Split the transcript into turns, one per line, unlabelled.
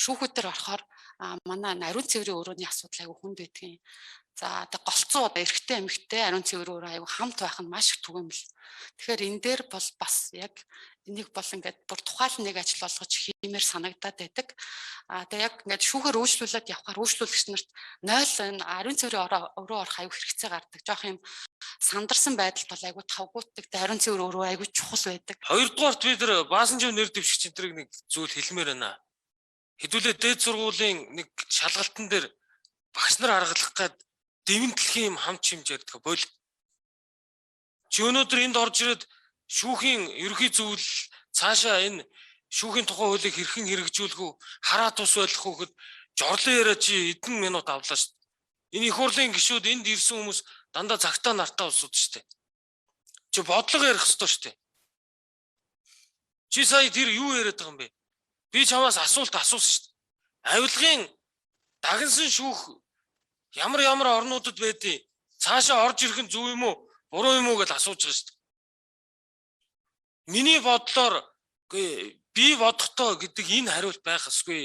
шүүхүүд төр орохоор манай ариун цэврийн өрөөний асуудал айгүй хүнд байдгийн. За одоо голцоо одоо эрэгтэй эмэгтэй ариун цэврийн өрөө айгүй хамт байх нь маш их түгээмэл. Тэгэхээр энэ дээр бол бас яг энийг бол ингээд бүр тухайлан нэг ажил болгож хиймээр санагдаад байдаг. Тэгээ яг ингээд шүүхээр үйлчлүүлээд явхаар үйлчлүүлэгч нарт 0 энэ ариун цэврийн өрөө орох айгүй хэрэгцээ гардаг. Жоох юм сандарсан байдалд бол айгүй тавгуутдаг. Ариун цэврийн өрөө айгүй чухал байдаг.
Хоёрдугаарт бид нар баасан жив нэр дэвшигч энтрийг нэг зүйл хэлмээр байна. Хэдүүлээ дээд сургуулийн нэг шалгалтын дээр багш нар аргалах гээд дэвэн дэлхийн юм хамт чимж ярьдаг бол чи өнөөдөр энд орж ирээд шүүхийн ерөнхий зөвлөл цаашаа энэ шүүхийн тухай хуулийг хэрхэн хэрэгжүүлэх үү хараа тус байх уу гэхэд жорлон яриа чи эдэн минут авлаа шүү дээ. Энэ их хурлын гишүүд энд ирсэн хүмүүс дандаа цагтаа нартаа усууд шүү дээ. Чи бодлого ярих ёстой шүү дээ. Чи сая тэр юу яриад байгаа юм бэ? Би чамаас асуулт асуусан шүү дээ. Авилгын дагнсан шүүх ямар орнуудад байдیں۔ Цаашаа орж ирэх нь зөв юм уу? Буруу юм уу гэж асууж байгаа шүү дээ. Миний бодлоор би бодохдоо гэдэг энэ хариулт байх ёсгүй.